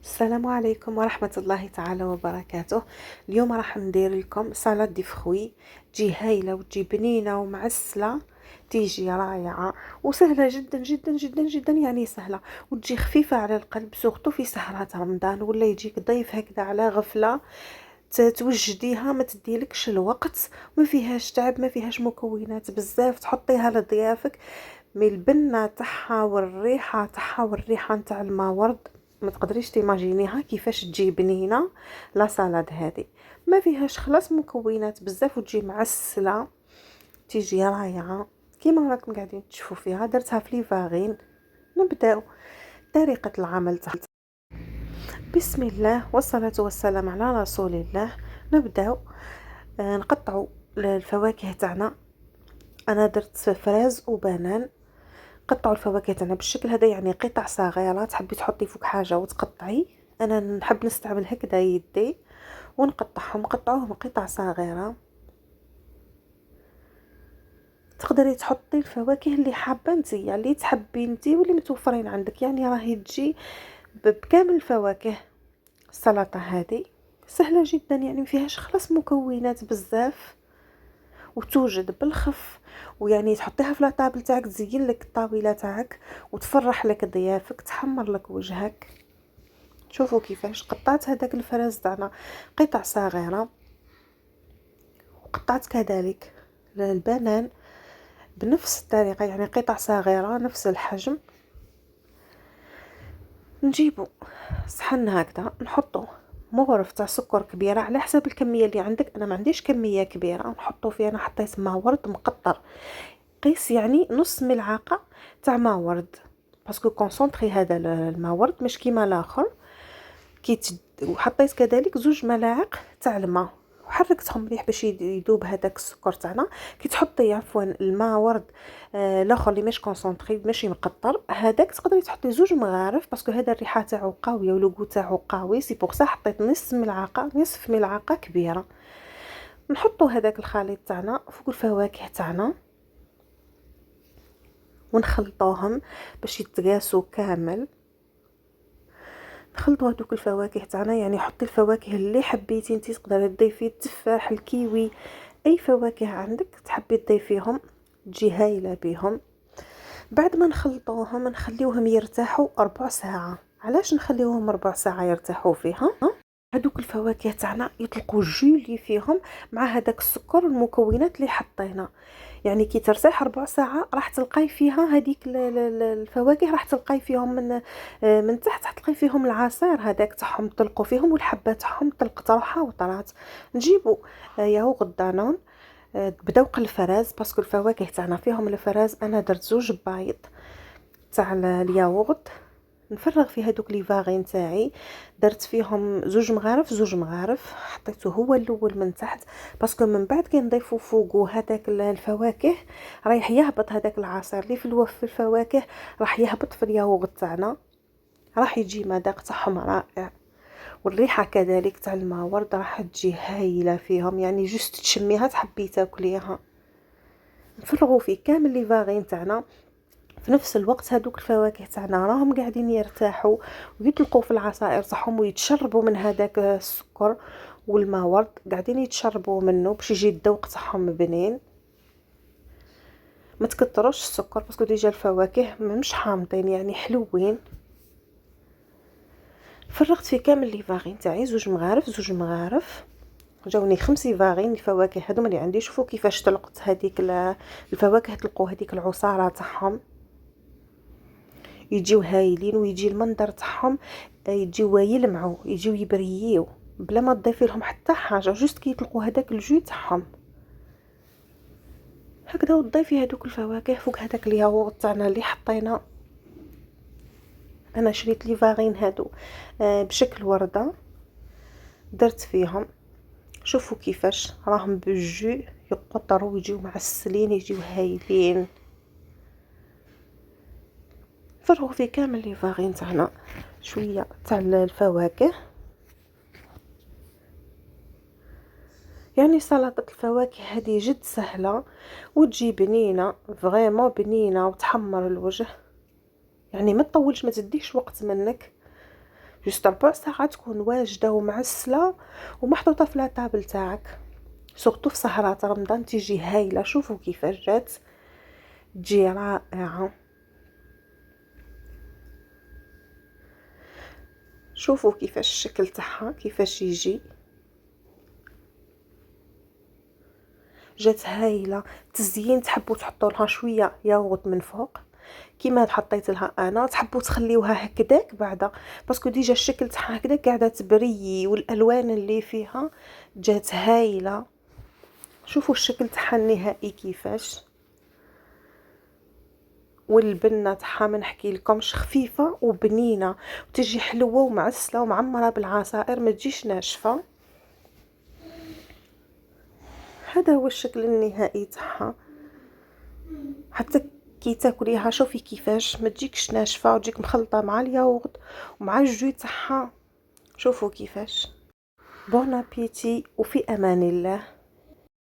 السلام عليكم ورحمة الله تعالى وبركاته. اليوم راح ندير لكم سلطة دي فخوي، تجي هايلة وتجي بنينة ومعسلة، تيجي رائعة وسهلة جدا جدا جدا جدا، يعني سهلة وتجي خفيفة على القلب، سورتو في سهرات رمضان ولا يجيك ضيف هكذا على غفلة توجديها، ما تديلكش الوقت، ما فيهاش تعب، ما فيهاش مكونات بزاف، تحطيها لضيافك من البنه تاعها والريحه نتاع الماورد. ما تقدريش تيماجينيها كيفاش تجي بنينه لا سالاد هذه، ما فيهاش خلاص مكونات بزاف وتجي معسله، تيجي رائعه كيما راكم قاعدين تشوفوا فيها. درتها في ليفاغين. نبداو طريقه العمل تاع. بسم الله والصلاه والسلام على رسول الله. نبداو نقطعوا الفواكه تاعنا. انا درت فراز وبنان. قطعوا الفواكه تاعنا بالشكل هذا، يعني قطع صغيره، تحبي تحطي فوق حاجه وتقطعي، انا نحب نستعمل هكذا يدي ونقطعهم، قطعوهم قطع صغيره. تقدري تحطي الفواكه اللي حابه نتيا، اللي تحبي نتي واللي متوفرين عندك، يعني راهي تجي بكامل الفواكه. السلطه هذه سهله جدا، يعني ما فيهاش خلاص مكونات بزاف وتوجد بالخف، ويعني تحطيها في لاطابل تاعك، تزين لك الطاوله تاعك وتفرح لك ضيافك، تحمر لك وجهك. شوفوا كيفاش قطعت هذاك الفراز تاعنا قطع صغيره، وقطعت كذلك البنان بنفس الطريقه، يعني قطع صغيره نفس الحجم. نجيبوا صحن هكذا، نحطوا مغرف تاع سكر كبيره على حسب الكميه اللي عندك. انا ما عنديش كميه كبيره نحطوا فيها، انا حطيت ما ورد مقطر، قيس يعني نص ملعقه تاع ما ورد، باسكو كونسونطري هذا الماء ورد مش كيما الاخر. وحطيت كذلك 2 ملاعق تاع الماء وحركتهم مليح باش يذوب هذاك السكر تاعنا. كي تحطي عفوا الماء ورد الاخر اللي مش كونسونطري ماشي مقطر، هذاك تقدري تحطي 2 مغارف، باسكو هذا الريحه تاعو قويه ولوغو تاعو قوي، سي بوغ سا حطيت نصف ملعقه كبيره. نحطوا هذاك الخليط تاعنا فوق الفواكه تاعنا ونخلطوهم باش يتقاسوا كامل. نخلطوا هذوك الفواكه تاعنا، يعني حطي الفواكه اللي حبيتي انتي، تقدري تضيفي التفاح، الكيوي، اي فواكه عندك تحبي تضيفيهم تجي هايله بهم. بعد ما نخلطوهم نخليوهم يرتاحوا 4 ساعه. علاش نخليوهم 4 ساعه يرتاحوا فيها؟ هذوك الفواكه تاعنا يطلقوا الجو اللي فيهم مع هذاك السكر والمكونات اللي حطينا، يعني كي ترتاح 4 ساعة راح تلقاي فيها هذيك الفواكه، راح تلقاي فيهم من تحت تلقاي فيهم العصير هذاك تاعهم طلقوا فيهم، والحبه تاعهم طلقت روحها وطلعت. نجيبوا ياغورت دانون، بدوق الفراز، باسكو الفواكه تاعنا فيهم الفراز. انا درت 2 بيض تاع الياغورت، نفرغ في هذوك لي فاغين تاعي، درت فيهم 2 مغارف حطيته هو الاول من تحت، باسكو من بعد كي نضيفوا فوقو هذاك الفواكه رايح يهبط هذاك العصير اللي في الفواكه، راح يهبط في الياغورت تاعنا، راح يجي مذاق تاعهم رائع. والريحه كذلك تاع الماورد راح تجي هايله فيهم، يعني جست تشميها تحبي تاكليها. نفرغوا في كامل لي فاغين تاعنا. في نفس الوقت هذوك الفواكه تاعنا راهم قاعدين يرتاحوا ويطلقوا في العصائر تاعهم ويتشربوا من هذاك السكر والماء ورد، قاعدين يتشربوا منه باش يجي الذوق تاعهم بنين. ما تكتروش السكر باسكو ديجا الفواكه مش حامضين، يعني حلوين. فرغت في كامل لي فاغين تاعي 2 مغارف جاوني 5 فاغين الفواكه هذوما اللي عندي. شوفوا كيفاش طلقت هذيك الفواكه، طلقوا هذيك العصاره تاعهم، يجيو هايلين، ويجي المنظر تاعهم يجيو يلمعوا، يجيو يبرييو بلا ما تضيفي لهم حتى حاجه، جوست كي يطلقوا هذاك الجو تاعهم هكذا. وتضيفي هذوك الفواكه فوق هذاك الياغورت تاعنا اللي حطينا. انا شريت لي فاغين هادو بشكل ورده، درت فيهم. شوفوا كيفاش راهم بالجو يقطروا ويجيو معسلين، يجيو هايلين. فرغوا في كامل لي فاغين تاعنا شويه تاع الفواكه. يعني سلطة الفواكه هذه جد سهلة وتجي بنينة، فريمون بنينة وتحمر الوجه، يعني ما تطولش، ما تديش وقت منك جوست ربع ساعة تكون واجدة ومعسلة ومحطوطة في لاطابل تاعك. سورتو في سهرات رمضان تيجي هايلة. شوفوا كيفاش جات، تجي رائعة. شوفوا كيفاش الشكل تاعها كيفاش يجي، جات هايله. تزيين تحبوا تحطوا لها شويه ياغورت من فوق كيما حطيت لها انا، تحبوا تخليوها هكذاك بعدا باسكو ديجا الشكل تاعها هكذا قاعده تبريي والالوان اللي فيها جات هايله. شوفوا الشكل تاعها النهائي كيفاش، والبنه تاعها ما نحكي لكمش، خفيفه وبنينه وتجي حلوه ومعسله ومعمره بالعصائر، ما تجيش ناشفه. هذا هو الشكل النهائي تاعها. حتى كي تاكليها شوفي كيفاش ما تجيكش ناشفه وتجيك مخلطه مع الياغورت ومع الجو تاعها. شوفوا كيفاش. بون ابيتي وفي امان الله.